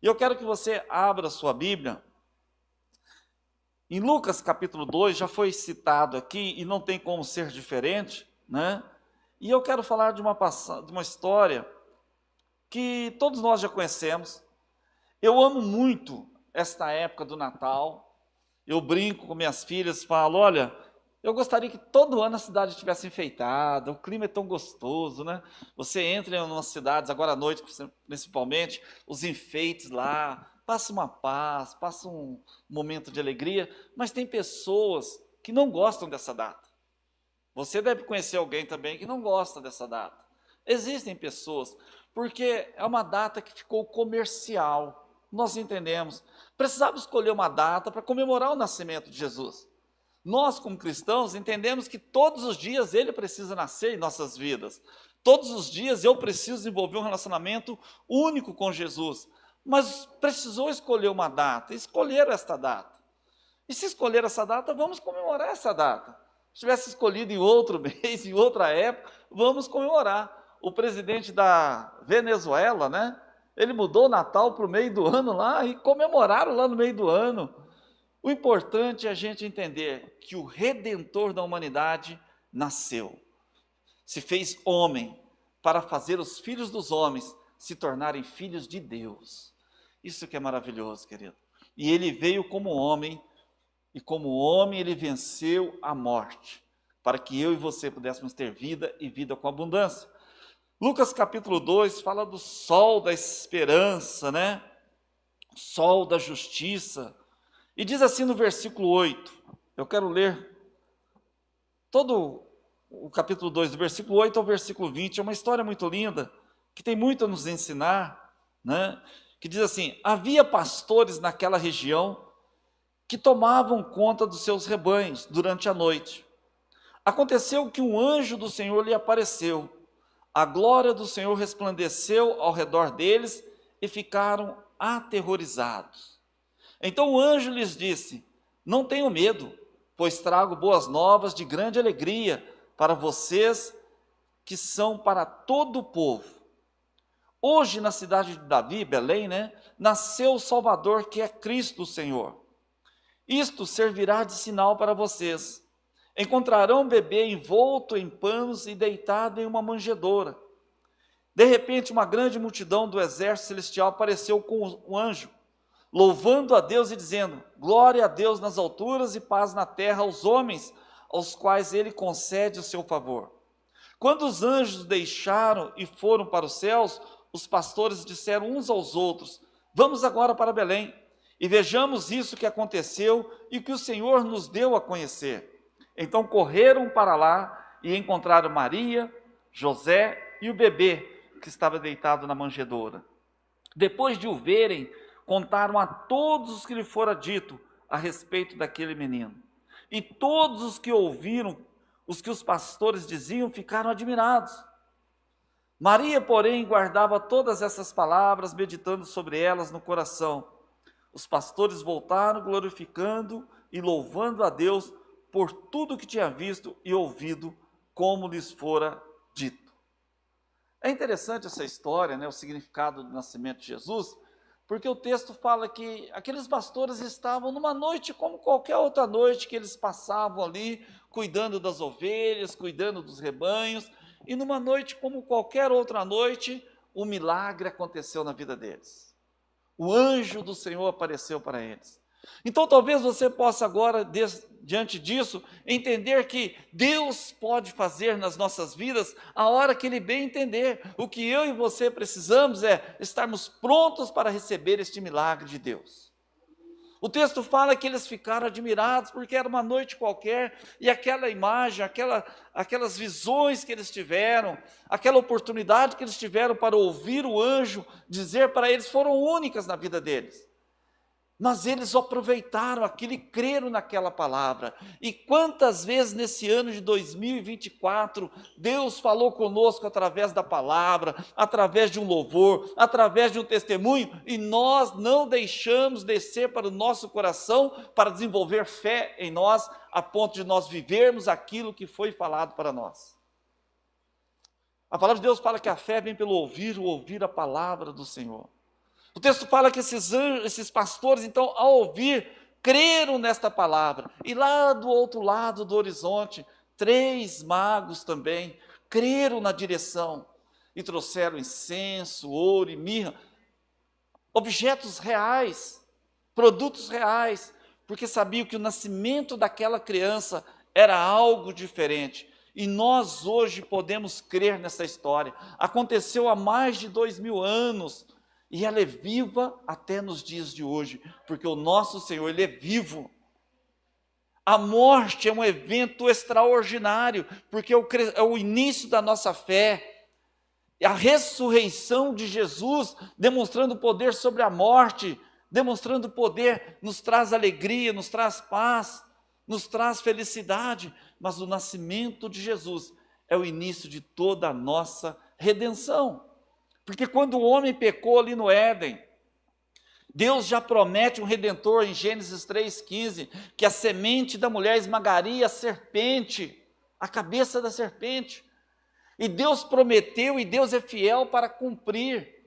E eu quero que você abra a sua Bíblia. Em Lucas capítulo 2, já foi citado aqui, e não tem como ser diferente, né? E eu quero falar de uma história que todos nós já conhecemos. Eu amo muito esta época do Natal. Eu brinco com minhas filhas, falo, olha, eu gostaria que todo ano a cidade estivesse enfeitada, o clima é tão gostoso, né? Você entra em umas cidades, agora à noite principalmente, os enfeites lá, passa uma paz, passa um momento de alegria, mas tem pessoas que não gostam dessa data. Você deve conhecer alguém também que não gosta dessa data. Existem pessoas, porque é uma data que ficou comercial, nós entendemos. Precisava escolher uma data para comemorar o nascimento de Jesus. Nós, como cristãos, entendemos que todos os dias Ele precisa nascer em nossas vidas. Todos os dias eu preciso desenvolver um relacionamento único com Jesus. Mas precisou escolher uma data, escolher esta data. E se escolher essa data, vamos comemorar essa data. Se tivesse escolhido em outro mês, em outra época, vamos comemorar. O presidente da Venezuela, né? Ele mudou o Natal para o meio do ano lá e comemoraram lá no meio do ano. O importante é a gente entender que o Redentor da humanidade nasceu, se fez homem para fazer os filhos dos homens se tornarem filhos de Deus. Isso que é maravilhoso, querido. E ele veio como homem, e como homem ele venceu a morte, para que eu e você pudéssemos ter vida e vida com abundância. Lucas capítulo 2 fala do sol da esperança, né? Sol da justiça. E diz assim no versículo 8, eu quero ler todo o capítulo 2, do versículo 8 ao versículo 20, é uma história muito linda, que tem muito a nos ensinar, né? Que diz assim, havia pastores naquela região que tomavam conta dos seus rebanhos durante a noite. Aconteceu que um anjo do Senhor lhe apareceu, a glória do Senhor resplandeceu ao redor deles e ficaram aterrorizados. Então o anjo lhes disse, não tenham medo, pois trago boas novas de grande alegria para vocês, que são para todo o povo. Hoje na cidade de Davi, Belém, né, nasceu o Salvador, que é Cristo o Senhor. Isto servirá de sinal para vocês. Encontrarão um bebê envolto em panos e deitado em uma manjedoura. De repente, uma grande multidão do exército celestial apareceu com o anjo, louvando a Deus e dizendo, glória a Deus nas alturas e paz na terra aos homens, aos quais ele concede o seu favor. Quando os anjos deixaram e foram para os céus, os pastores disseram uns aos outros, vamos agora para Belém, e vejamos isso que aconteceu e que o Senhor nos deu a conhecer. Então correram para lá e encontraram Maria, José e o bebê que estava deitado na manjedoura. Depois de o verem, contaram a todos os que lhe fora dito a respeito daquele menino. E todos os que ouviram os que os pastores diziam ficaram admirados. Maria, porém, guardava todas essas palavras, meditando sobre elas no coração. Os pastores voltaram glorificando e louvando a Deus por tudo que tinha visto e ouvido, como lhes fora dito. É interessante essa história, né, o significado do nascimento de Jesus, porque o texto fala que aqueles pastores estavam numa noite como qualquer outra noite que eles passavam ali, cuidando das ovelhas, cuidando dos rebanhos, e numa noite como qualquer outra noite, o milagre aconteceu na vida deles. O anjo do Senhor apareceu para eles. Então talvez você possa agora, diante disso, entender que Deus pode fazer nas nossas vidas a hora que Ele bem entender. O que eu e você precisamos é estarmos prontos para receber este milagre de Deus. O texto fala que eles ficaram admirados porque era uma noite qualquer e aquela imagem, aquelas visões que eles tiveram, aquela oportunidade que eles tiveram para ouvir o anjo dizer para eles foram únicas na vida deles. Mas eles aproveitaram aquilo e creram naquela palavra. E quantas vezes nesse ano de 2024, Deus falou conosco através da palavra, através de um louvor, através de um testemunho, e nós não deixamos descer para o nosso coração para desenvolver fé em nós, a ponto de nós vivermos aquilo que foi falado para nós. A palavra de Deus fala que a fé vem pelo ouvir a palavra do Senhor. O texto fala que esses pastores, então, ao ouvir, creram nesta palavra. E lá do outro lado do horizonte, 3 magos também creram na direção e trouxeram incenso, ouro e mirra, objetos reais, produtos reais, porque sabiam que o nascimento daquela criança era algo diferente. E nós hoje podemos crer nessa história. Aconteceu há mais de 2000 anos e ela é viva até nos dias de hoje, porque o nosso Senhor, Ele é vivo. A morte é um evento extraordinário, porque é o início da nossa fé. A ressurreição de Jesus, demonstrando poder sobre a morte, demonstrando poder, nos traz alegria, nos traz paz, nos traz felicidade. Mas o nascimento de Jesus é o início de toda a nossa redenção. Porque quando o homem pecou ali no Éden, Deus já promete um redentor em Gênesis 3,15, que a semente da mulher esmagaria a serpente, a cabeça da serpente. E Deus prometeu, e Deus é fiel para cumprir.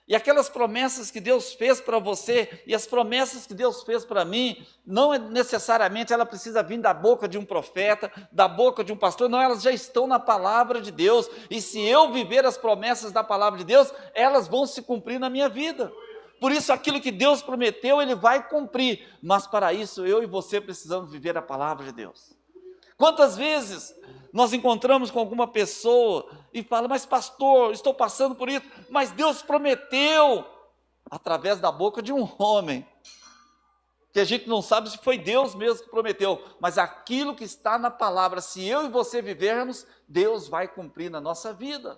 E aquelas promessas que Deus fez para você, e as promessas que Deus fez para mim, não é necessariamente ela precisa vir da boca de um profeta, da boca de um pastor, não, elas já estão na palavra de Deus. E se eu viver as promessas da palavra de Deus, elas vão se cumprir na minha vida. Por isso, aquilo que Deus prometeu, Ele vai cumprir. Mas para isso, eu e você precisamos viver a palavra de Deus. Quantas vezes nós encontramos com alguma pessoa e fala, mas pastor, estou passando por isso, mas Deus prometeu, através da boca de um homem, que a gente não sabe se foi Deus mesmo que prometeu, mas aquilo que está na palavra, se eu e você vivermos, Deus vai cumprir na nossa vida.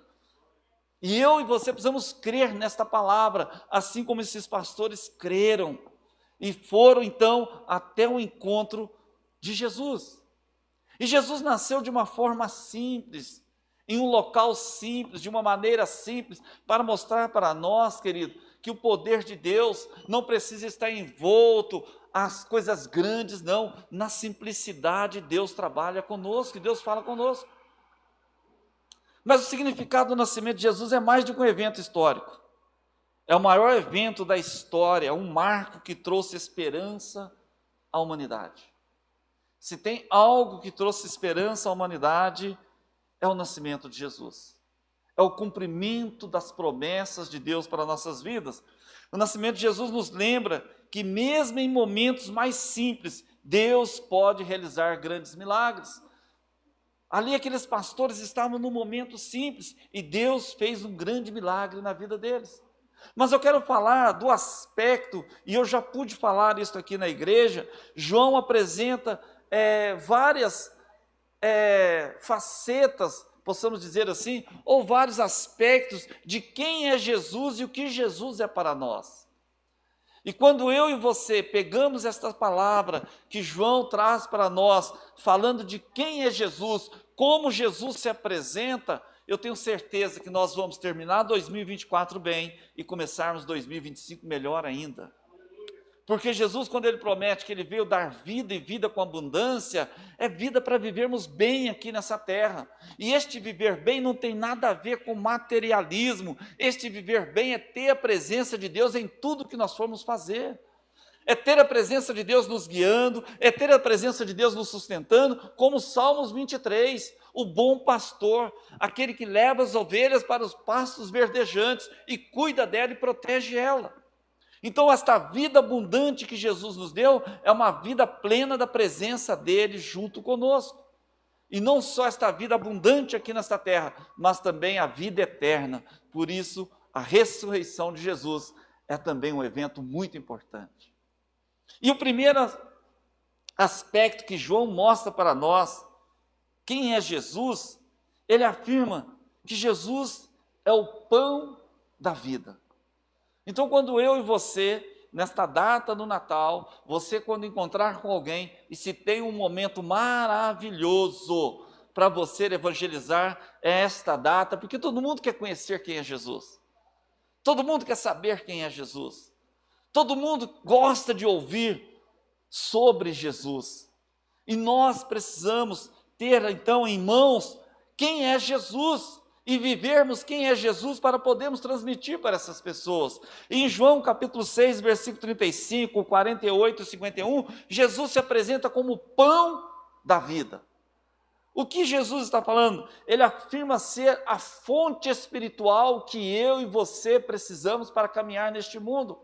E eu e você precisamos crer nesta palavra, assim como esses pastores creram, e foram então até o encontro de Jesus. E Jesus nasceu de uma forma simples, em um local simples, de uma maneira simples, para mostrar para nós, querido, que o poder de Deus não precisa estar envolto às coisas grandes, não. Na simplicidade Deus trabalha conosco, e Deus fala conosco. Mas o significado do nascimento de Jesus é mais do que um evento histórico. É o maior evento da história, é um marco que trouxe esperança à humanidade. Se tem algo que trouxe esperança à humanidade, é o nascimento de Jesus. É o cumprimento das promessas de Deus para nossas vidas. O nascimento de Jesus nos lembra que mesmo em momentos mais simples, Deus pode realizar grandes milagres. Ali aqueles pastores estavam num momento simples e Deus fez um grande milagre na vida deles. Mas eu quero falar do aspecto, e eu já pude falar isso aqui na igreja, João apresenta várias facetas, possamos dizer assim, ou vários aspectos de quem é Jesus e o que Jesus é para nós. E quando eu e você pegamos esta palavra que João traz para nós, falando de quem é Jesus, como Jesus se apresenta, eu tenho certeza que nós vamos terminar 2024 bem e começarmos 2025 melhor ainda. Porque Jesus, quando Ele promete que Ele veio dar vida e vida com abundância, é vida para vivermos bem aqui nessa terra. E este viver bem não tem nada a ver com materialismo. Este viver bem é ter a presença de Deus em tudo que nós formos fazer. É ter a presença de Deus nos guiando, é ter a presença de Deus nos sustentando, como Salmos 23, o bom pastor, aquele que leva as ovelhas para os pastos verdejantes e cuida dela e protege ela. Então, esta vida abundante que Jesus nos deu é uma vida plena da presença dele junto conosco. E não só esta vida abundante aqui nesta terra, mas também a vida eterna. Por isso, a ressurreição de Jesus é também um evento muito importante. E o primeiro aspecto que João mostra para nós, quem é Jesus, ele afirma que Jesus é o pão da vida. Então, quando eu e você, nesta data do Natal, você quando encontrar com alguém e se tem um momento maravilhoso para você evangelizar esta data, porque todo mundo quer conhecer quem é Jesus. Todo mundo quer saber quem é Jesus. Todo mundo gosta de ouvir sobre Jesus. E nós precisamos ter então em mãos quem é Jesus. e vivermos quem é Jesus para podermos transmitir para essas pessoas. Em João capítulo 6, versículo 35, 48 e 51, Jesus se apresenta como o pão da vida. O que Jesus está falando? Ele afirma ser a fonte espiritual que eu e você precisamos para caminhar neste mundo.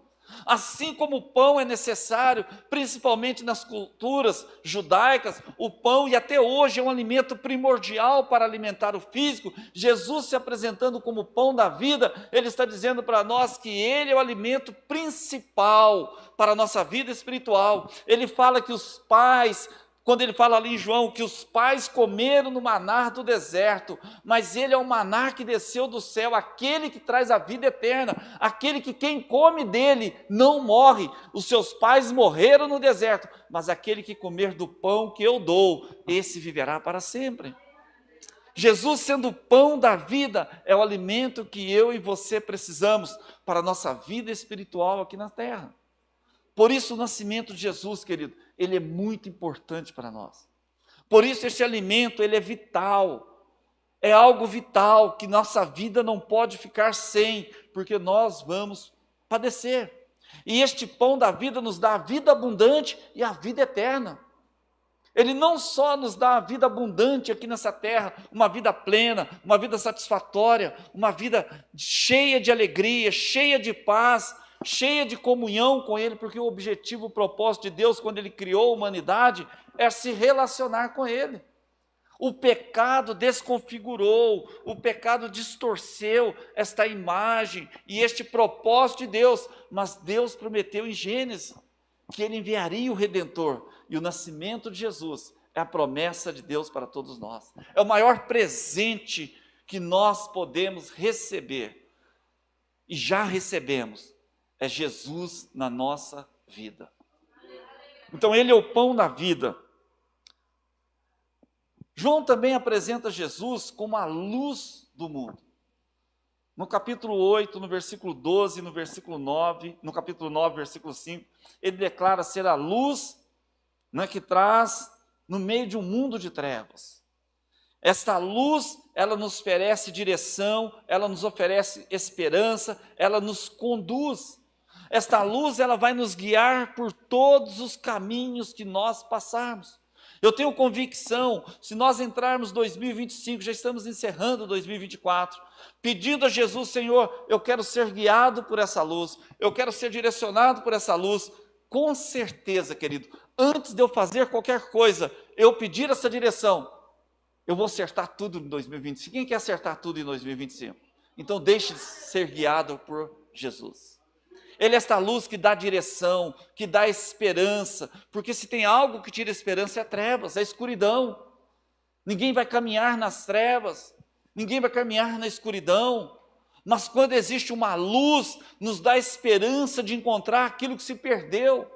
Assim como o pão é necessário, principalmente nas culturas judaicas, o pão, e até hoje, é um alimento primordial para alimentar o físico. Jesus se apresentando como o pão da vida, ele está dizendo para nós que ele é o alimento principal para a nossa vida espiritual. Ele fala que os pais, quando ele fala ali em João, que os pais comeram no maná do deserto, mas ele é o maná que desceu do céu, aquele que traz a vida eterna, aquele que quem come dele não morre. Os seus pais morreram no deserto, mas aquele que comer do pão que eu dou, esse viverá para sempre. Jesus, sendo o pão da vida, é o alimento que eu e você precisamos para a nossa vida espiritual aqui na terra. Por isso o nascimento de Jesus, querido, ele é muito importante para nós. Por isso este alimento, ele é vital. É algo vital que nossa vida não pode ficar sem, porque nós vamos padecer. E este pão da vida nos dá a vida abundante e a vida eterna. Ele não só nos dá a vida abundante aqui nessa terra, uma vida plena, uma vida satisfatória, uma vida cheia de alegria, cheia de paz, cheia de comunhão com Ele, porque o objetivo, o propósito de Deus, quando Ele criou a humanidade, é se relacionar com Ele. O pecado desconfigurou, o pecado distorceu esta imagem e este propósito de Deus, mas Deus prometeu em Gênesis que Ele enviaria o Redentor, e o nascimento de Jesus é a promessa de Deus para todos nós. É o maior presente que nós podemos receber, e já recebemos, é Jesus na nossa vida. Então ele é o pão da vida. João também apresenta Jesus como a luz do mundo. No capítulo 8, no versículo 12, no versículo 9, no capítulo 9, versículo 5, ele declara ser a luz, né, que traz no meio de um mundo de trevas. Esta luz, ela nos oferece direção, ela nos oferece esperança, ela nos conduz. Esta luz, ela vai nos guiar por todos os caminhos que nós passarmos. Eu tenho convicção, se nós entrarmos em 2025, já estamos encerrando 2024, pedindo a Jesus, Senhor, eu quero ser guiado por essa luz, eu quero ser direcionado por essa luz, com certeza, querido, antes de eu fazer qualquer coisa, eu pedir essa direção, eu vou acertar tudo em 2025. Quem quer acertar tudo em 2025? Então deixe de ser guiado por Jesus. Ele é esta luz que dá direção, que dá esperança, porque se tem algo que tira esperança é trevas, é escuridão. Ninguém vai caminhar nas trevas, ninguém vai caminhar na escuridão, mas quando existe uma luz, nos dá esperança de encontrar aquilo que se perdeu.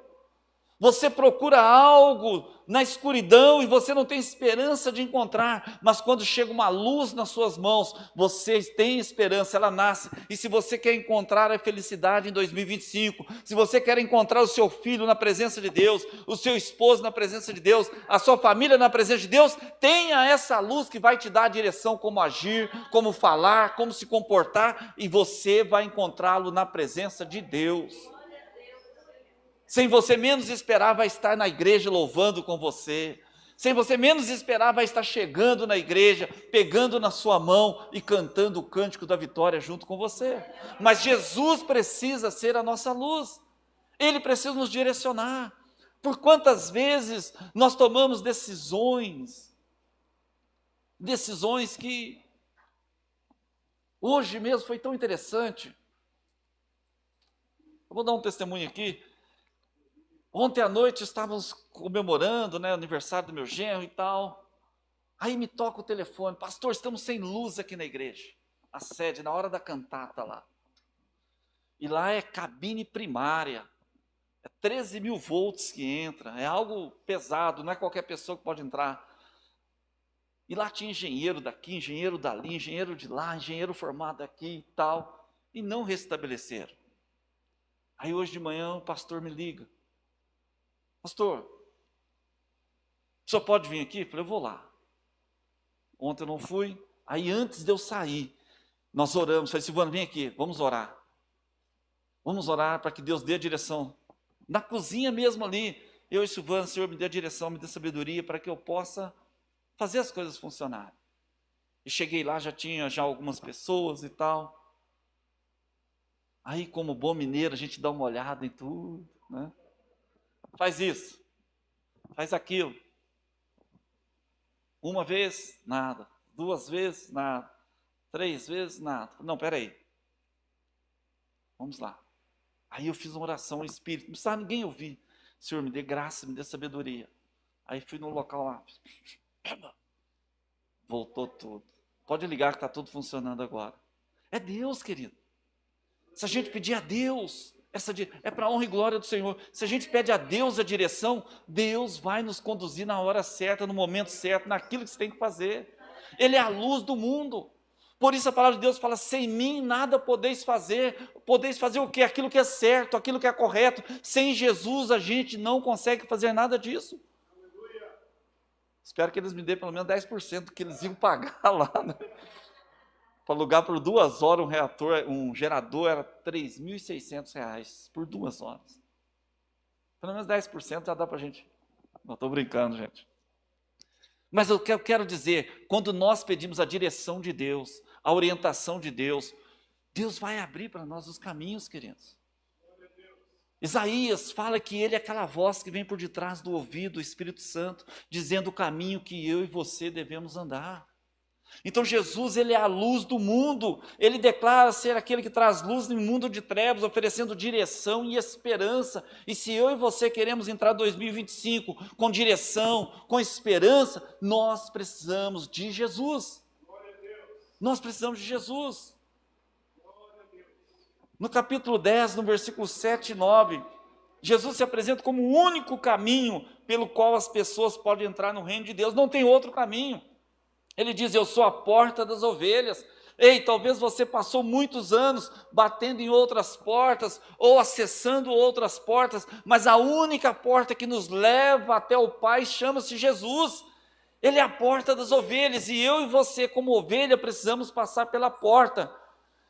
Você procura algo na escuridão e você não tem esperança de encontrar, mas quando chega uma luz nas suas mãos, você tem esperança, ela nasce. E se você quer encontrar a felicidade em 2025, se você quer encontrar o seu filho na presença de Deus, o seu esposo na presença de Deus, a sua família na presença de Deus, tenha essa luz que vai te dar a direção como agir, como falar, como se comportar, e você vai encontrá-lo na presença de Deus. Sem você menos esperar, vai estar na igreja louvando com você. Sem você menos esperar, vai estar chegando na igreja, pegando na sua mão e cantando o cântico da vitória junto com você. Mas Jesus precisa ser a nossa luz. Ele precisa nos direcionar. Por quantas vezes nós tomamos decisões que hoje mesmo foi tão interessante. Eu vou dar um testemunho aqui. Ontem à noite estávamos comemorando, né, o aniversário do meu genro e tal. Aí me toca o telefone, pastor, estamos sem luz aqui na igreja. A sede, na hora da cantata lá. E lá é cabine primária. É 13 mil volts que entra. É algo pesado, não é qualquer pessoa que pode entrar. E lá tinha engenheiro daqui, engenheiro dali, engenheiro de lá, engenheiro formado aqui e tal. E não restabeleceram. Aí hoje de manhã o pastor me liga. Pastor, o senhor pode vir aqui? Eu falei, eu vou lá. Ontem eu não fui, Aí antes de eu sair, nós oramos, falei, Silvana, vem aqui, vamos orar. Vamos orar para que Deus dê a direção. Na cozinha mesmo ali, eu e Silvana, Senhor, me dê a direção, me dê sabedoria para que eu possa fazer as coisas funcionarem. E cheguei lá, já tinha algumas pessoas e tal. Aí, como bom mineiro, a gente dá uma olhada em tudo, né? Faz isso, faz aquilo. Uma vez, nada. 2 vezes, nada. 3 vezes, nada. Não, peraí. Vamos lá. Aí eu fiz uma oração ao Espírito, não precisava ninguém ouvir. Senhor, me dê graça, me dê sabedoria. Aí fui no local lá. Voltou tudo. Pode ligar que está tudo funcionando agora. É Deus, querido. Se a gente pedir a Deus, é para a honra e glória do Senhor. Se a gente pede a Deus a direção, Deus vai nos conduzir na hora certa, no momento certo, naquilo que você tem que fazer. Ele é a luz do mundo. Por isso a palavra de Deus fala, sem mim nada podeis fazer. Podeis fazer o quê? Aquilo que é certo, aquilo que é correto. Sem Jesus a gente não consegue fazer nada disso. Espero que eles me dêem pelo menos 10% do que eles iam pagar lá, né? Para alugar por 2 horas um gerador era R$3.600 por 2 horas. Pelo menos 10% já dá para a gente. Não estou brincando, gente. Mas eu quero dizer, quando nós pedimos a direção de Deus, a orientação de Deus, Deus vai abrir para nós os caminhos, queridos. Isaías fala que ele é aquela voz que vem por detrás do ouvido, o Espírito Santo, dizendo o caminho que eu e você devemos andar. Então Jesus, ele é a luz do mundo, ele declara ser aquele que traz luz no mundo de trevas, oferecendo direção e esperança. E se eu e você queremos entrar em 2025 com direção, com esperança, nós precisamos de Jesus. Nós precisamos de Jesus. No capítulo 10, no versículo 7 e 9, Jesus se apresenta como o único caminho pelo qual as pessoas podem entrar no reino de Deus, não tem outro caminho. Ele diz, eu sou a porta das ovelhas. Ei, talvez você passou muitos anos batendo em outras portas, ou acessando outras portas, mas a única porta que nos leva até o Pai chama-se Jesus. Ele é a porta das ovelhas, e eu e você como ovelha precisamos passar pela porta.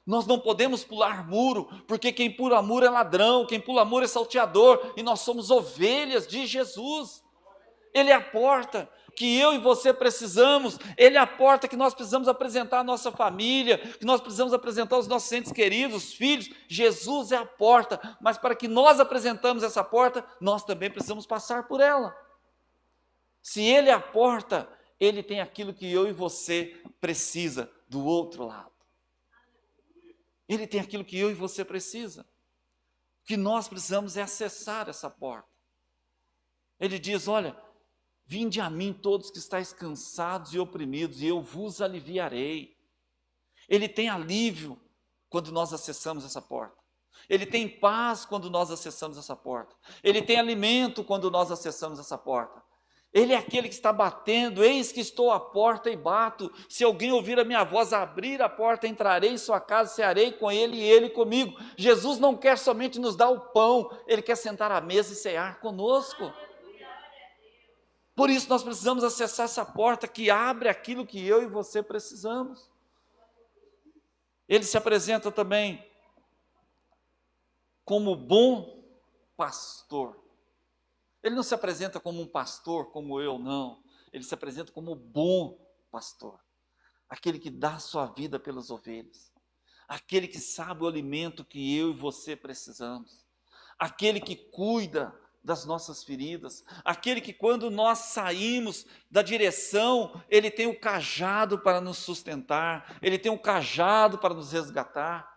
Nós não podemos pular muro, porque quem pula muro é ladrão, quem pula muro é salteador, e nós somos ovelhas de Jesus. Ele é a porta que eu e você precisamos, ele é a porta que nós precisamos apresentar à nossa família, que nós precisamos apresentar aos nossos entes queridos, os filhos. Jesus é a porta, mas para que nós apresentamos essa porta, nós também precisamos passar por ela. Se ele é a porta, ele tem aquilo que eu e você precisa do outro lado. Ele tem aquilo que eu e você precisa. O que nós precisamos é acessar essa porta. Ele diz, olha, vinde a mim todos que estáis cansados e oprimidos, e eu vos aliviarei. Ele tem alívio quando nós acessamos essa porta. Ele tem paz quando nós acessamos essa porta. Ele tem alimento quando nós acessamos essa porta. Ele é aquele que está batendo, eis que estou à porta e bato. Se alguém ouvir a minha voz, abrir a porta, entrarei em sua casa, cearei com ele e ele comigo. Jesus não quer somente nos dar o pão, ele quer sentar à mesa e cear conosco. Por isso nós precisamos acessar essa porta que abre aquilo que eu e você precisamos. Ele se apresenta também como bom pastor. Ele não se apresenta como um pastor como eu, não. Ele se apresenta como bom pastor. Aquele que dá a sua vida pelas ovelhas. Aquele que sabe o alimento que eu e você precisamos. Aquele que cuida das nossas feridas, aquele que quando nós saímos da direção, ele tem o cajado para nos sustentar, ele tem o cajado para nos resgatar,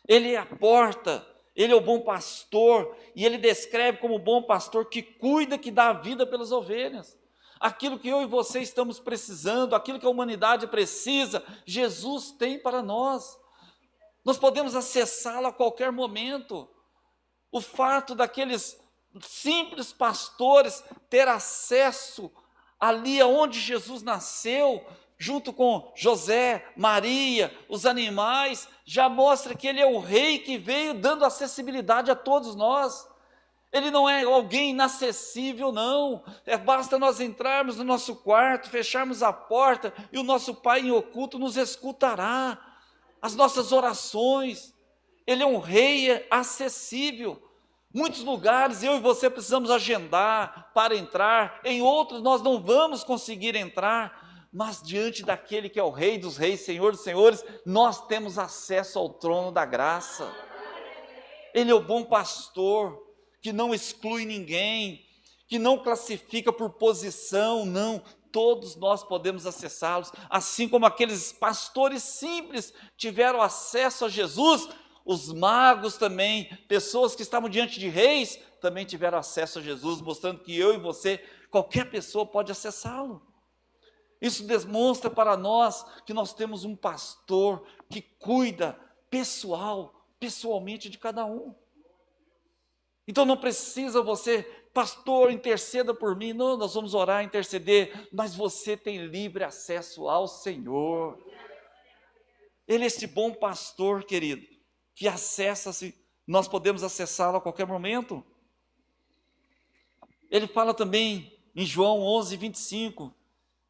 ele é a porta, ele é o bom pastor, e ele descreve como o bom pastor que cuida, que dá a vida pelas ovelhas. Aquilo que eu e você estamos precisando, aquilo que a humanidade precisa, Jesus tem para nós. Nós podemos acessá-lo a qualquer momento. O fato daqueles simples pastores ter acesso ali aonde Jesus nasceu, junto com José, Maria, os animais, já mostra que ele é o rei que veio dando acessibilidade a todos nós. Ele não é alguém inacessível, não. Basta nós entrarmos no nosso quarto, fecharmos a porta e o nosso Pai em oculto nos escutará. As nossas orações. Ele é um rei acessível. Muitos lugares eu e você precisamos agendar para entrar, em outros nós não vamos conseguir entrar, mas diante daquele que é o Rei dos Reis, Senhor dos Senhores, nós temos acesso ao trono da graça. Ele é o bom pastor, que não exclui ninguém, que não classifica por posição, não, todos nós podemos acessá-los, assim como aqueles pastores simples tiveram acesso a Jesus, os magos também, pessoas que estavam diante de reis, também tiveram acesso a Jesus, mostrando que eu e você, qualquer pessoa pode acessá-lo. Isso demonstra para nós que nós temos um pastor que cuida pessoalmente de cada um. Então não precisa você, pastor, interceda por mim. Não, nós vamos orar, interceder, mas você tem livre acesso ao Senhor. Ele é este bom pastor, querido, que acessa-se, nós podemos acessá-lo a qualquer momento. Ele fala também em João 11:25,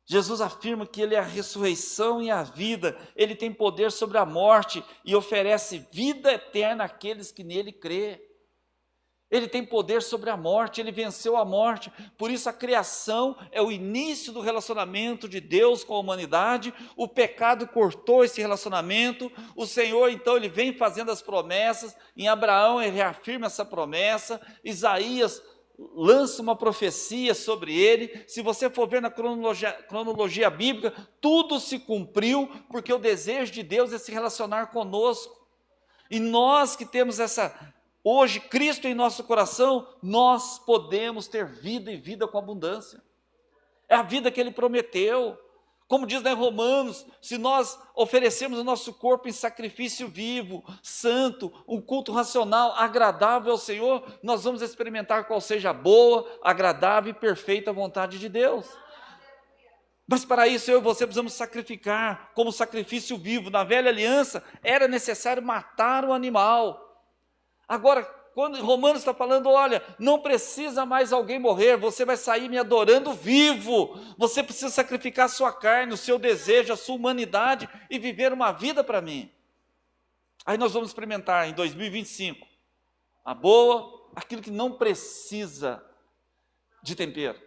Jesus afirma que ele é a ressurreição e a vida, ele tem poder sobre a morte e oferece vida eterna àqueles que nele crê. Ele tem poder sobre a morte, ele venceu a morte, por isso a criação é o início do relacionamento de Deus com a humanidade, o pecado cortou esse relacionamento, o Senhor então ele vem fazendo as promessas, em Abraão ele reafirma essa promessa, Isaías lança uma profecia sobre ele, se você for ver na cronologia bíblica, tudo se cumpriu, porque o desejo de Deus é se relacionar conosco, e nós que temos hoje, Cristo em nosso coração, nós podemos ter vida e vida com abundância. É a vida que Ele prometeu. Como diz em Romanos, se nós oferecermos o nosso corpo em sacrifício vivo, santo, um culto racional, agradável ao Senhor, nós vamos experimentar qual seja a boa, agradável e perfeita vontade de Deus. Mas para isso eu e você precisamos sacrificar como sacrifício vivo. Na velha aliança era necessário matar o animal. Agora, quando Romanos está falando, olha, não precisa mais alguém morrer, você vai sair me adorando vivo, você precisa sacrificar a sua carne, o seu desejo, a sua humanidade e viver uma vida para mim. Aí nós vamos experimentar em 2025, a boa, aquilo que não precisa de tempero.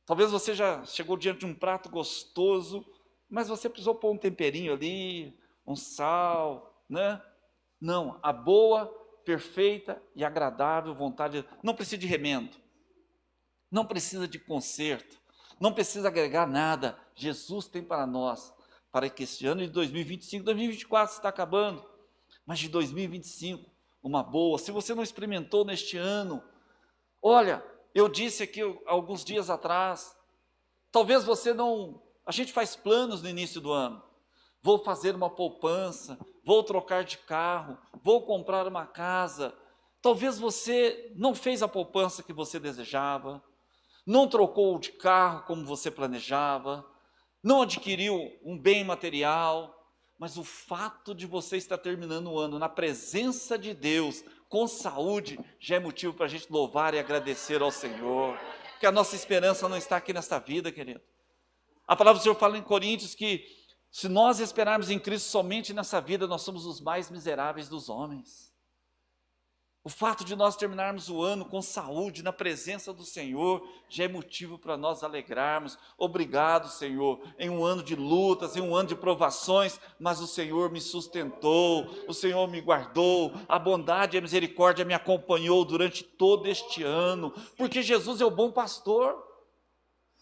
Talvez você já chegou diante de um prato gostoso, mas você precisou pôr um temperinho ali, um sal, né? Não, a boa, perfeita e agradável vontade, não precisa de remendo, não precisa de conserto, não precisa agregar nada, Jesus tem para nós, para que este ano de 2025, 2024 está acabando, mas de 2025, uma boa, se você não experimentou neste ano, olha, eu disse aqui alguns dias atrás, talvez você não, a gente faz planos no início do ano, vou fazer uma poupança, vou trocar de carro, vou comprar uma casa. Talvez você não fez a poupança que você desejava, não trocou de carro como você planejava, não adquiriu um bem material, mas o fato de você estar terminando o ano na presença de Deus, com saúde, já é motivo para a gente louvar e agradecer ao Senhor, porque a nossa esperança não está aqui nesta vida, querido. A palavra do Senhor fala em Coríntios que se nós esperarmos em Cristo somente nessa vida, nós somos os mais miseráveis dos homens. O fato de nós terminarmos o ano com saúde, na presença do Senhor, já é motivo para nós alegrarmos. Obrigado, Senhor, em um ano de lutas, em um ano de provações, mas o Senhor me sustentou, o Senhor me guardou, a bondade e a misericórdia me acompanhou durante todo este ano, porque Jesus é o bom pastor.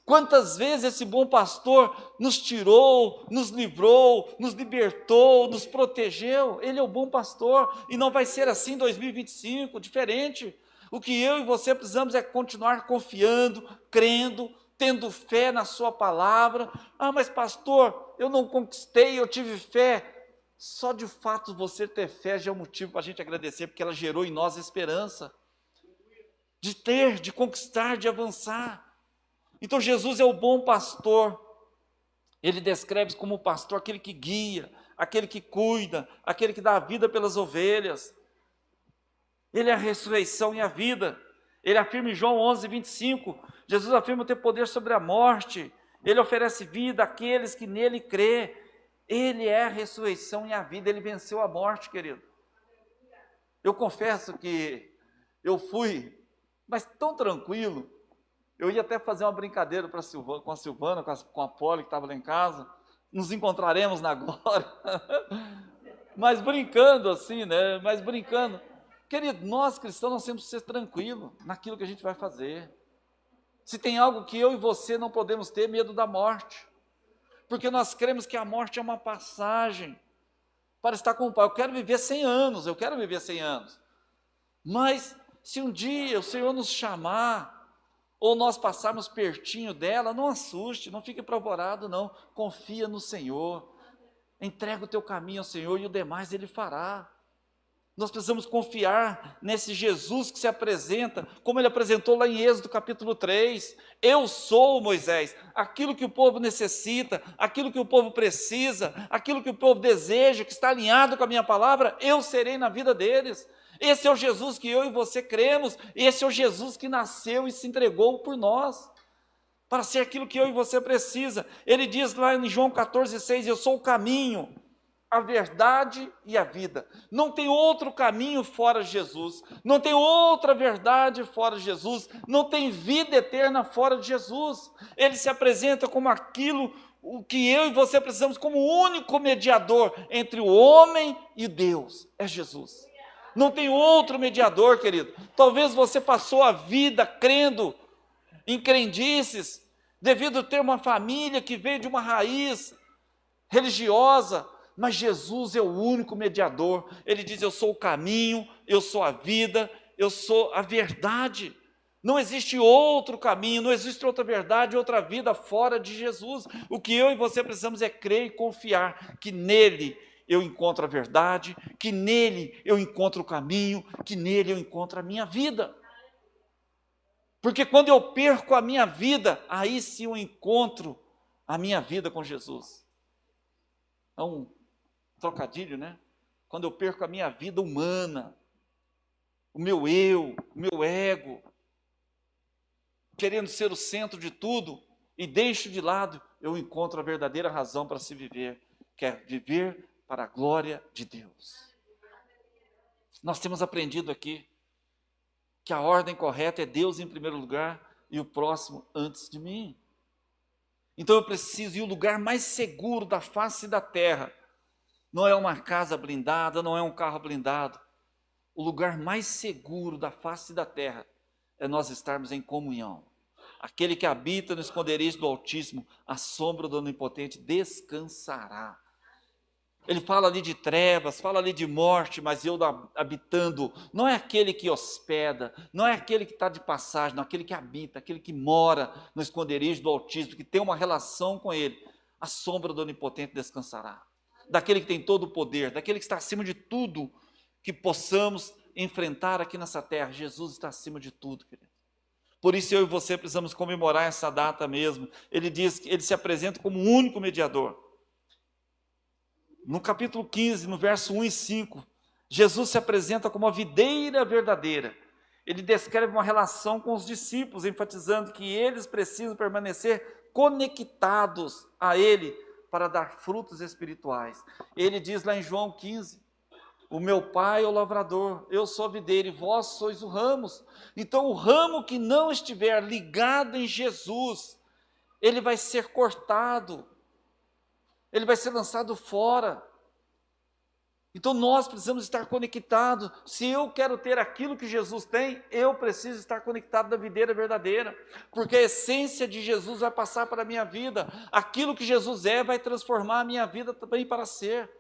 Quantas vezes esse bom pastor nos tirou, nos livrou, nos libertou, nos protegeu. Ele é o bom pastor e não vai ser assim em 2025, diferente. O que eu e você precisamos é continuar confiando, crendo, tendo fé na sua palavra. Ah, mas pastor, eu não conquistei, eu tive fé. Só de fato você ter fé já é um motivo para a gente agradecer, porque ela gerou em nós esperança. De ter, de conquistar, de avançar. Então Jesus é o bom pastor, ele descreve como o pastor aquele que guia, aquele que cuida, aquele que dá a vida pelas ovelhas. Ele é a ressurreição e a vida. Ele afirma em João 11:25, Jesus afirma ter poder sobre a morte. Ele oferece vida àqueles que nele crê. Ele é a ressurreição e a vida. Ele venceu a morte, querido. Eu confesso que eu fui, mas tão tranquilo. Eu ia até fazer uma brincadeira com a Silvana, com a Polly, que estava lá em casa. Nos encontraremos na glória. Mas brincando assim, né? Mas brincando. Querido, nós cristãos, nós temos que ser tranquilos naquilo que a gente vai fazer. Se tem algo que eu e você não podemos ter, medo da morte. Porque nós cremos que a morte é uma passagem para estar com o Pai. Eu quero viver 100 anos, eu quero viver 100 anos. Mas se um dia o Senhor nos chamar, ou nós passarmos pertinho dela, não assuste, não fique apavorado não, confia no Senhor, entrega o teu caminho ao Senhor e o demais Ele fará. Nós precisamos confiar nesse Jesus que se apresenta, como Ele apresentou lá em Êxodo capítulo 3, eu sou Moisés, aquilo que o povo necessita, aquilo que o povo precisa, aquilo que o povo deseja, que está alinhado com a minha palavra, eu serei na vida deles. Esse é o Jesus que eu e você cremos, esse é o Jesus que nasceu e se entregou por nós, para ser aquilo que eu e você precisa. Ele diz lá em João 14,6, eu sou o caminho, a verdade e a vida. Não tem outro caminho fora de Jesus, não tem outra verdade fora de Jesus, não tem vida eterna fora de Jesus. Ele se apresenta como aquilo o que eu e você precisamos, como o único mediador entre o homem e Deus, é Jesus. Não tem outro mediador, querido. Talvez você passou a vida crendo em crendices, devido a ter uma família que veio de uma raiz religiosa, mas Jesus é o único mediador. Ele diz, eu sou o caminho, eu sou a vida, eu sou a verdade. Não existe outro caminho, não existe outra verdade, outra vida fora de Jesus. O que eu e você precisamos é crer e confiar que nele eu encontro a verdade, que nele eu encontro o caminho, que nele eu encontro a minha vida. Porque quando eu perco a minha vida, aí sim eu encontro a minha vida com Jesus. É um trocadilho, né? Quando eu perco a minha vida humana, o meu eu, o meu ego, querendo ser o centro de tudo, e deixo de lado, eu encontro a verdadeira razão para se viver, que é viver para a glória de Deus. Nós temos aprendido aqui que a ordem correta é Deus em primeiro lugar e o próximo antes de mim. Então eu preciso ir ao lugar mais seguro da face da terra. Não é uma casa blindada, não é um carro blindado. O lugar mais seguro da face da terra é nós estarmos em comunhão. Aquele que habita no esconderijo do Altíssimo, à sombra do Onipotente, descansará. Ele fala ali de trevas, fala ali de morte, mas eu habitando, não é aquele que hospeda, não é aquele que está de passagem, não, aquele que habita, aquele que mora no esconderijo do Altíssimo, que tem uma relação com Ele, a sombra do Onipotente descansará. Daquele que tem todo o poder, daquele que está acima de tudo que possamos enfrentar aqui nessa terra. Jesus está acima de tudo, querido. Por isso eu e você precisamos comemorar essa data mesmo. Ele diz que ele se apresenta como o único mediador. No capítulo 15, no verso 1 e 5, Jesus se apresenta como a videira verdadeira. Ele descreve uma relação com os discípulos, enfatizando que eles precisam permanecer conectados a Ele para dar frutos espirituais. Ele diz lá em João 15, o meu pai é o lavrador, eu sou a videira e vós sois o ramos. Então o ramo que não estiver ligado em Jesus, ele vai ser cortado, ele vai ser lançado fora. Então nós precisamos estar conectados. Se eu quero ter aquilo que Jesus tem, eu preciso estar conectado da videira verdadeira, porque a essência de Jesus vai passar para a minha vida. Aquilo que Jesus é vai transformar a minha vida também para ser.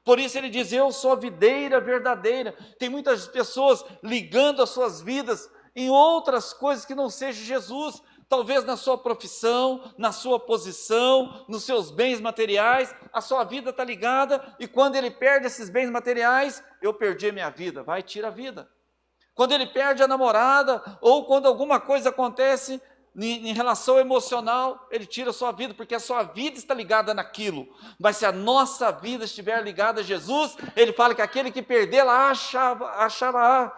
Por isso ele diz, eu sou a videira verdadeira. Tem muitas pessoas ligando as suas vidas em outras coisas que não seja Jesus. Talvez na sua profissão, na sua posição, nos seus bens materiais, a sua vida está ligada, e quando ele perde esses bens materiais, eu perdi a minha vida, vai, tira a vida. Quando ele perde a namorada, ou quando alguma coisa acontece em relação emocional, ele tira a sua vida, porque a sua vida está ligada naquilo. Mas se a nossa vida estiver ligada a Jesus, ele fala que aquele que perdê-la achará.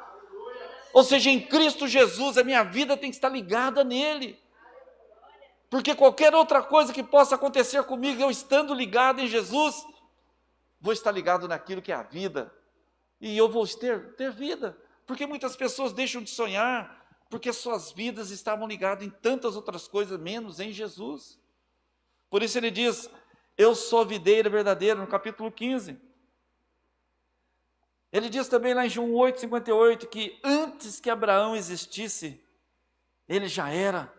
Ou seja, em Cristo Jesus, a minha vida tem que estar ligada nele. Porque qualquer outra coisa que possa acontecer comigo, eu estando ligado em Jesus, vou estar ligado naquilo que é a vida. E eu vou ter vida. Porque muitas pessoas deixam de sonhar, porque suas vidas estavam ligadas em tantas outras coisas, menos em Jesus. Por isso ele diz, eu sou a videira verdadeira, no capítulo 15. Ele diz também lá em João 8,58, que antes que Abraão existisse, ele já era.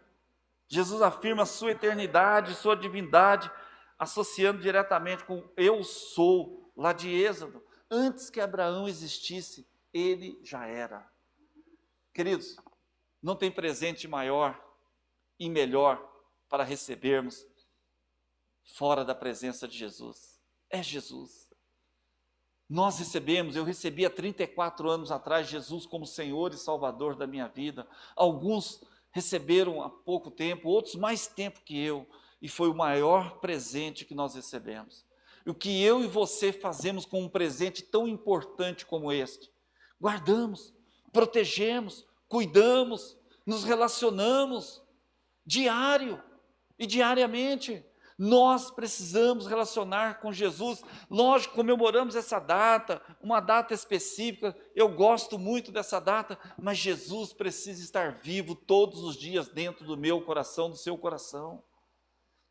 Jesus afirma sua eternidade, sua divindade, associando diretamente com eu sou, lá de Êxodo. Antes que Abraão existisse, ele já era. Queridos, não tem presente maior e melhor para recebermos fora da presença de Jesus. É Jesus. Nós recebemos, eu recebi há 34 anos atrás Jesus como Senhor e Salvador da minha vida. Alguns receberam há pouco tempo, outros mais tempo que eu, e foi o maior presente que nós recebemos. E o que eu e você fazemos com um presente tão importante como este? Guardamos, protegemos, cuidamos, nos relacionamos, diário e diariamente. Nós precisamos relacionar com Jesus. Lógico, comemoramos essa data, uma data específica, eu gosto muito dessa data, mas Jesus precisa estar vivo todos os dias dentro do meu coração, do seu coração.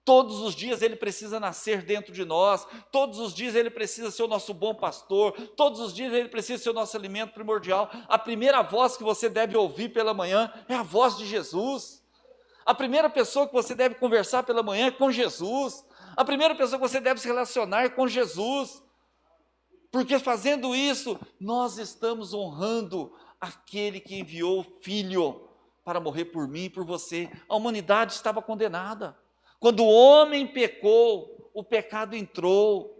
Todos os dias Ele precisa nascer dentro de nós, todos os dias Ele precisa ser o nosso bom pastor, todos os dias Ele precisa ser o nosso alimento primordial. A primeira voz que você deve ouvir pela manhã é a voz de Jesus. A primeira pessoa que você deve conversar pela manhã é com Jesus. A primeira pessoa que você deve se relacionar é com Jesus. Porque fazendo isso, nós estamos honrando aquele que enviou o Filho para morrer por mim e por você. A humanidade estava condenada. Quando o homem pecou, o pecado entrou.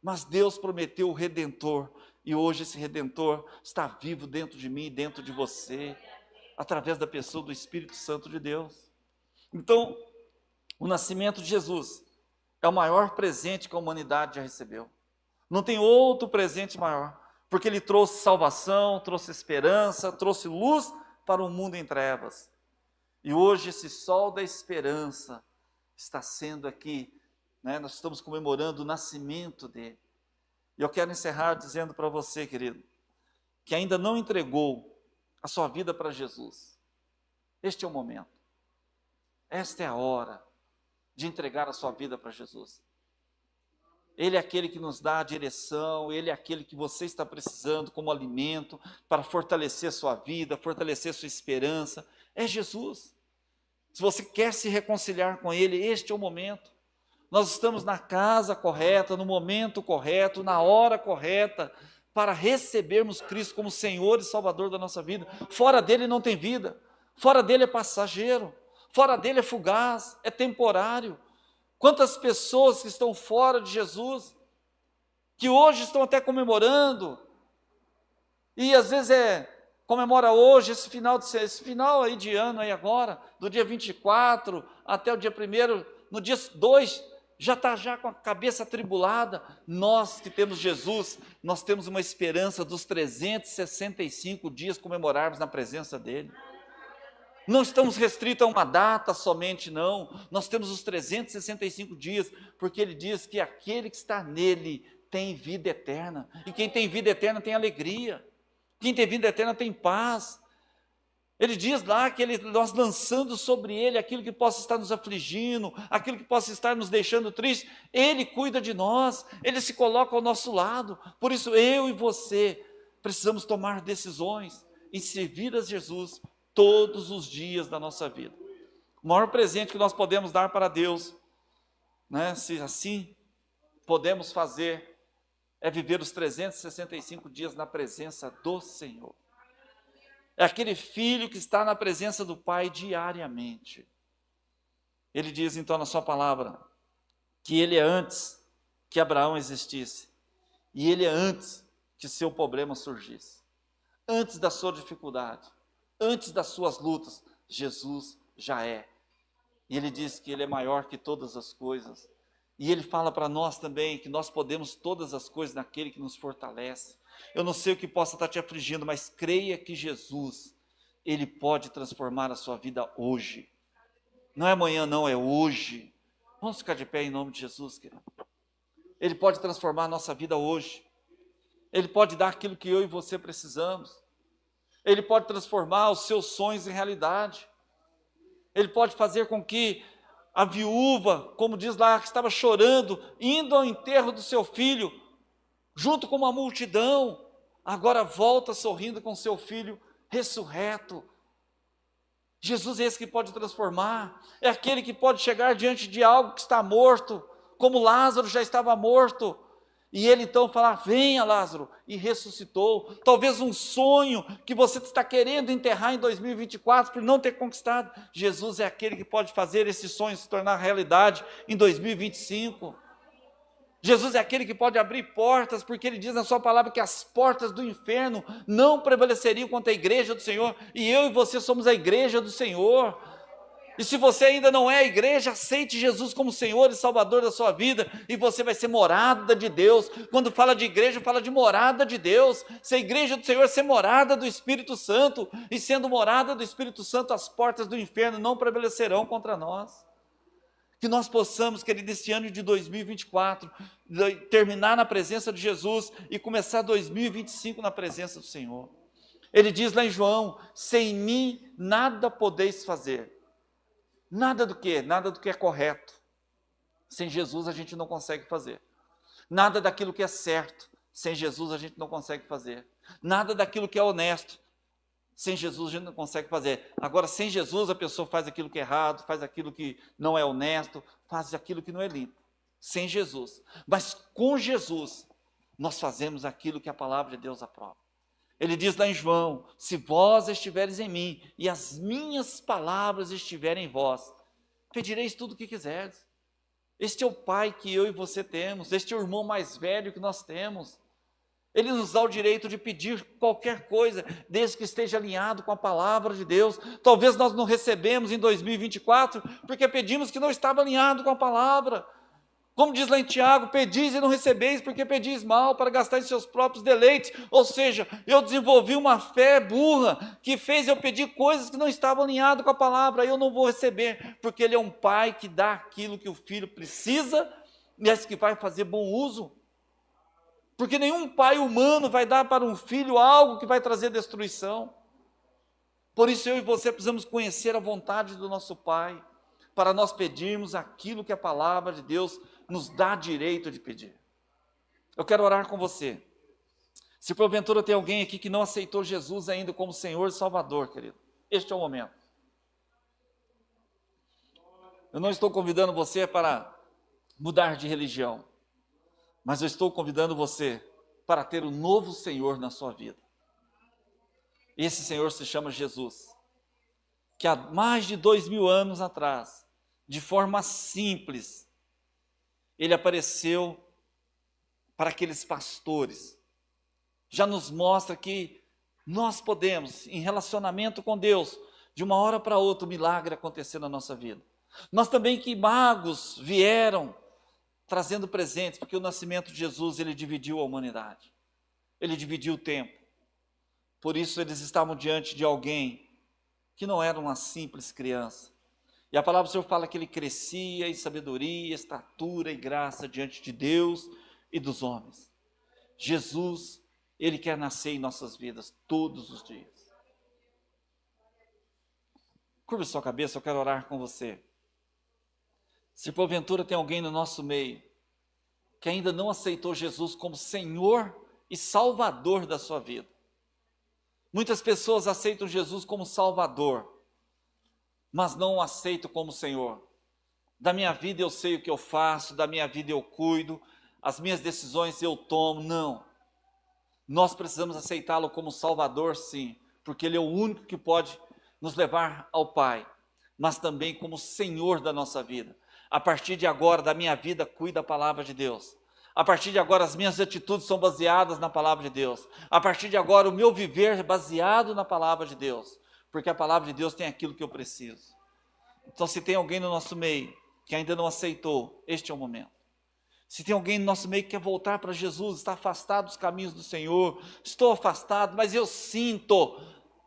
Mas Deus prometeu o Redentor. E hoje esse Redentor está vivo dentro de mim e dentro de você, através da pessoa do Espírito Santo de Deus. Então, o nascimento de Jesus é o maior presente que a humanidade já recebeu. Não tem outro presente maior, porque ele trouxe salvação, trouxe esperança, trouxe luz para um mundo em trevas. E hoje esse sol da esperança está sendo aqui, né? Nós estamos comemorando o nascimento dele. E eu quero encerrar dizendo para você, querido, que ainda não entregou a sua vida para Jesus. Este é o momento. Esta é a hora de entregar a sua vida para Jesus. Ele é aquele que nos dá a direção, Ele é aquele que você está precisando como alimento para fortalecer a sua vida, fortalecer a sua esperança. É Jesus. Se você quer se reconciliar com Ele, este é o momento. Nós estamos na casa correta, no momento correto, na hora correta, para recebermos Cristo como Senhor e Salvador da nossa vida. Fora dele não tem vida, fora dele é passageiro. Fora dele é fugaz, é temporário. Quantas pessoas que estão fora de Jesus, que hoje estão até comemorando, e às vezes comemora hoje, esse final aí de ano aí agora, do dia 24 até o dia 1º, no dia 2, já está já com a cabeça atribulada. Nós que temos Jesus, nós temos uma esperança dos 365 dias comemorarmos na presença dele. Não estamos restritos a uma data somente, não. Nós temos os 365 dias, porque ele diz que aquele que está nele tem vida eterna. E quem tem vida eterna tem alegria. Quem tem vida eterna tem paz. Ele diz lá que nós lançando sobre ele aquilo que possa estar nos afligindo, aquilo que possa estar nos deixando tristes, ele cuida de nós, ele se coloca ao nosso lado. Por isso eu e você precisamos tomar decisões e servir a Jesus todos os dias da nossa vida. O maior presente que nós podemos dar para Deus, né, se assim podemos fazer, é viver os 365 dias na presença do Senhor. É aquele filho que está na presença do Pai diariamente. Ele diz então na sua palavra, que ele é antes que Abraão existisse, e ele é antes que seu problema surgisse, antes da sua dificuldade, antes das suas lutas, Jesus já é. E ele diz que ele é maior que todas as coisas. E ele fala para nós também que nós podemos todas as coisas naquele que nos fortalece. Eu não sei o que possa estar te afligindo, mas creia que Jesus, Ele pode transformar a sua vida hoje. Não é amanhã, não, é hoje. Vamos ficar de pé em nome de Jesus, querido. Ele pode transformar a nossa vida hoje. Ele pode dar aquilo que eu e você precisamos. Ele pode transformar os seus sonhos em realidade. Ele pode fazer com que a viúva, como diz lá, que estava chorando, indo ao enterro do seu filho, junto com uma multidão, agora volta sorrindo com seu filho ressurreto. Jesus é esse que pode transformar, é aquele que pode chegar diante de algo que está morto, como Lázaro já estava morto, e ele então falar, venha Lázaro, e ressuscitou. Talvez um sonho que você está querendo enterrar em 2024 por não ter conquistado, Jesus é aquele que pode fazer esse sonho se tornar realidade em 2025. Jesus é aquele que pode abrir portas, porque Ele diz na sua palavra que as portas do inferno não prevaleceriam contra a igreja do Senhor, e eu e você somos a igreja do Senhor. E se você ainda não é a igreja, aceite Jesus como Senhor e Salvador da sua vida, e você vai ser morada de Deus. Quando fala de igreja, fala de morada de Deus. Se a igreja do Senhor é ser morada do Espírito Santo, e sendo morada do Espírito Santo, as portas do inferno não prevalecerão contra nós. Que nós possamos, querido, esse ano de 2024, terminar na presença de Jesus e começar 2025 na presença do Senhor. Ele diz lá em João, sem mim nada podeis fazer. Nada do que? Nada do que é correto. Sem Jesus a gente não consegue fazer. Nada daquilo que é certo. Sem Jesus a gente não consegue fazer. Nada daquilo que é honesto. Sem Jesus a gente não consegue fazer. Agora, sem Jesus a pessoa faz aquilo que é errado, faz aquilo que não é honesto, faz aquilo que não é limpo. Sem Jesus. Mas com Jesus, nós fazemos aquilo que a palavra de Deus aprova. Ele diz lá em João, se vós estiveres em mim, e as minhas palavras estiverem em vós, pedireis tudo o que quiserdes. Este é o Pai que eu e você temos, este é o irmão mais velho que nós temos. Ele nos dá o direito de pedir qualquer coisa, desde que esteja alinhado com a palavra de Deus. Talvez nós não recebemos em 2024, porque pedimos que não estava alinhado com a palavra. Como diz lá em Tiago, pedis e não recebeis, porque pedis mal, para gastar em seus próprios deleites. Ou seja, eu desenvolvi uma fé burra, que fez eu pedir coisas que não estavam alinhadas com a palavra, aí eu não vou receber, porque Ele é um Pai que dá aquilo que o filho precisa, mas que vai fazer bom uso. Porque nenhum pai humano vai dar para um filho algo que vai trazer destruição. Por isso eu e você precisamos conhecer a vontade do nosso Pai, para nós pedirmos aquilo que a palavra de Deus nos dá direito de pedir. Eu quero orar com você. Se porventura tem alguém aqui que não aceitou Jesus ainda como Senhor e Salvador, querido, este é o momento. Eu não estou convidando você para mudar de religião, mas eu estou convidando você para ter um novo Senhor na sua vida. Esse Senhor se chama Jesus, que há mais de 2000 anos atrás, de forma simples, Ele apareceu para aqueles pastores. Já nos mostra que nós podemos, em relacionamento com Deus, de uma hora para outra, um milagre acontecer na nossa vida. Nós também que magos vieram, trazendo presentes, porque o nascimento de Jesus, ele dividiu a humanidade, ele dividiu o tempo. Por isso eles estavam diante de alguém que não era uma simples criança. E a palavra do Senhor fala que ele crescia em sabedoria, estatura e graça diante de Deus e dos homens. Jesus, ele quer nascer em nossas vidas todos os dias. Curva sua cabeça, eu quero orar com você. Se porventura tem alguém no nosso meio que ainda não aceitou Jesus como Senhor e Salvador da sua vida. Muitas pessoas aceitam Jesus como Salvador, mas não o aceitam como Senhor. Da minha vida eu sei o que eu faço, da minha vida eu cuido, as minhas decisões eu tomo. Não. Nós precisamos aceitá-lo como Salvador, sim, porque Ele é o único que pode nos levar ao Pai, mas também como Senhor da nossa vida. A partir de agora, da minha vida, cuida a palavra de Deus. A partir de agora, as minhas atitudes são baseadas na palavra de Deus. A partir de agora, o meu viver é baseado na palavra de Deus. Porque a palavra de Deus tem aquilo que eu preciso. Então, se tem alguém no nosso meio que ainda não aceitou, este é o momento. Se tem alguém no nosso meio que quer voltar para Jesus, está afastado dos caminhos do Senhor, estou afastado, mas eu sinto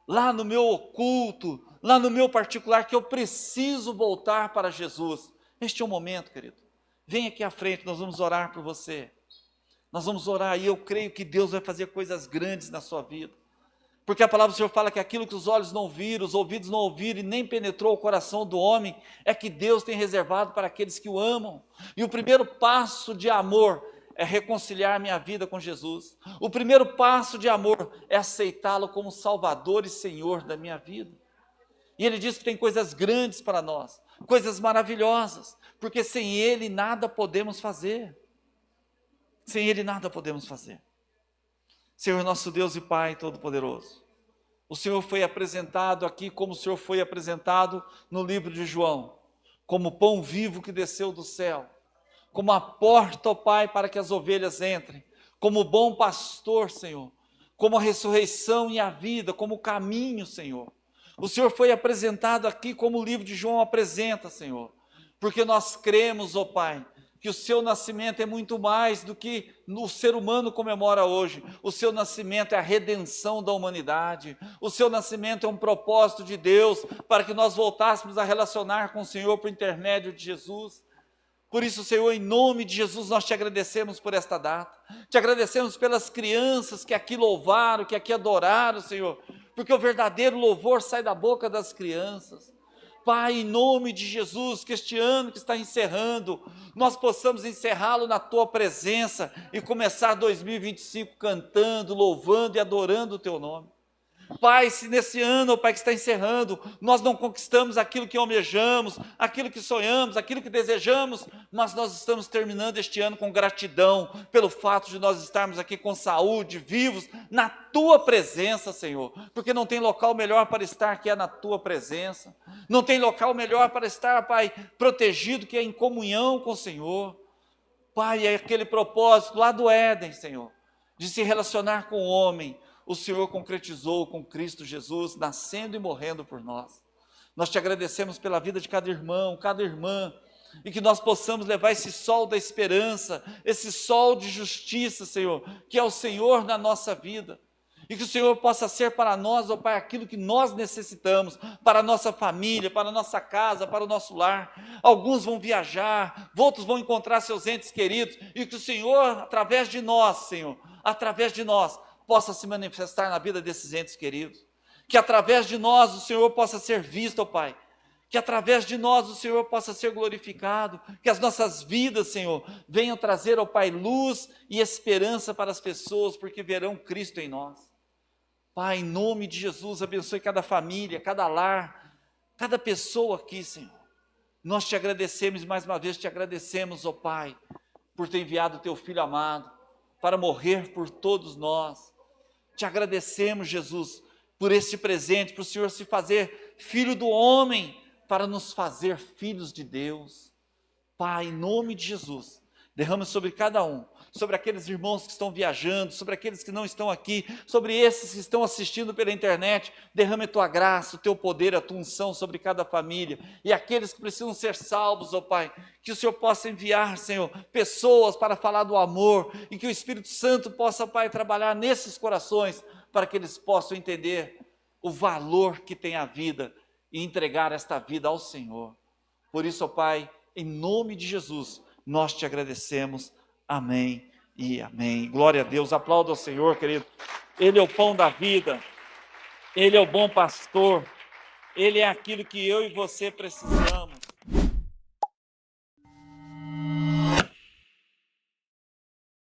lá no meu oculto, lá no meu particular, que eu preciso voltar para Jesus. Este é o momento, querido. Vem aqui à frente, nós vamos orar por você. Nós vamos orar e eu creio que Deus vai fazer coisas grandes na sua vida. Porque a palavra do Senhor fala que aquilo que os olhos não viram, os ouvidos não ouviram e nem penetrou o coração do homem, é que Deus tem reservado para aqueles que o amam. E o primeiro passo de amor é reconciliar minha vida com Jesus. O primeiro passo de amor é aceitá-lo como Salvador e Senhor da minha vida. E Ele diz que tem coisas grandes para nós, coisas maravilhosas, porque sem Ele nada podemos fazer. Sem Ele nada podemos fazer. Senhor nosso Deus e Pai Todo-Poderoso, o Senhor foi apresentado aqui como o Senhor foi apresentado no livro de João, como pão vivo que desceu do céu, como a porta, ó Pai, para que as ovelhas entrem, como bom pastor, Senhor, como a ressurreição e a vida, como o caminho, Senhor. O Senhor foi apresentado aqui como o livro de João apresenta, Senhor, porque nós cremos, ó Pai, que o seu nascimento é muito mais do que o ser humano comemora hoje. O seu nascimento é a redenção da humanidade. O seu nascimento é um propósito de Deus para que nós voltássemos a relacionar com o Senhor por intermédio de Jesus. Por isso, Senhor, em nome de Jesus, nós te agradecemos por esta data. Te agradecemos pelas crianças que aqui louvaram, que aqui adoraram, Senhor, porque o verdadeiro louvor sai da boca das crianças. Pai, em nome de Jesus, que este ano que está encerrando, nós possamos encerrá-lo na Tua presença e começar 2025 cantando, louvando e adorando o Teu nome. Pai, se nesse ano, Pai, que está encerrando, nós não conquistamos aquilo que almejamos, aquilo que sonhamos, aquilo que desejamos, mas nós estamos terminando este ano com gratidão pelo fato de nós estarmos aqui com saúde, vivos, na Tua presença, Senhor, porque não tem local melhor para estar que é na Tua presença, não tem local melhor para estar, Pai, protegido que é em comunhão com o Senhor. Pai, é aquele propósito lá do Éden, Senhor, de se relacionar com o homem, o Senhor concretizou com Cristo Jesus, nascendo e morrendo por nós. Nós te agradecemos pela vida de cada irmão, cada irmã, e que nós possamos levar esse sol da esperança, esse sol de justiça, Senhor, que é o Senhor na nossa vida, e que o Senhor possa ser para nós, ó Pai, aquilo que nós necessitamos, para a nossa família, para a nossa casa, para o nosso lar. Alguns vão viajar, outros vão encontrar seus entes queridos, e que o Senhor, através de nós, Senhor, através de nós, possa se manifestar na vida desses entes queridos, que através de nós o Senhor possa ser visto, ó Pai, que através de nós o Senhor possa ser glorificado, que as nossas vidas, Senhor, venham trazer, ó Pai, luz e esperança para as pessoas, porque verão Cristo em nós. Pai, em nome de Jesus, abençoe cada família, cada lar, cada pessoa aqui, Senhor. Nós te agradecemos, mais uma vez te agradecemos, ó Pai, por ter enviado o Teu Filho amado, para morrer por todos nós. Te agradecemos, Jesus, por este presente, para o Senhor se fazer filho do homem, para nos fazer filhos de Deus. Pai, em nome de Jesus, derrama sobre cada um, sobre aqueles irmãos que estão viajando, sobre aqueles que não estão aqui, sobre esses que estão assistindo pela internet, derrama a Tua graça, o Teu poder, a Tua unção sobre cada família, e aqueles que precisam ser salvos, ó Pai, que o Senhor possa enviar, Senhor, pessoas para falar do amor, e que o Espírito Santo possa, Pai, trabalhar nesses corações, para que eles possam entender o valor que tem a vida, e entregar esta vida ao Senhor. Por isso, ó Pai, em nome de Jesus, nós te agradecemos. Amém e amém. Glória a Deus. Aplauda ao Senhor, querido. Ele é o pão da vida. Ele é o bom pastor. Ele é aquilo que eu e você precisamos.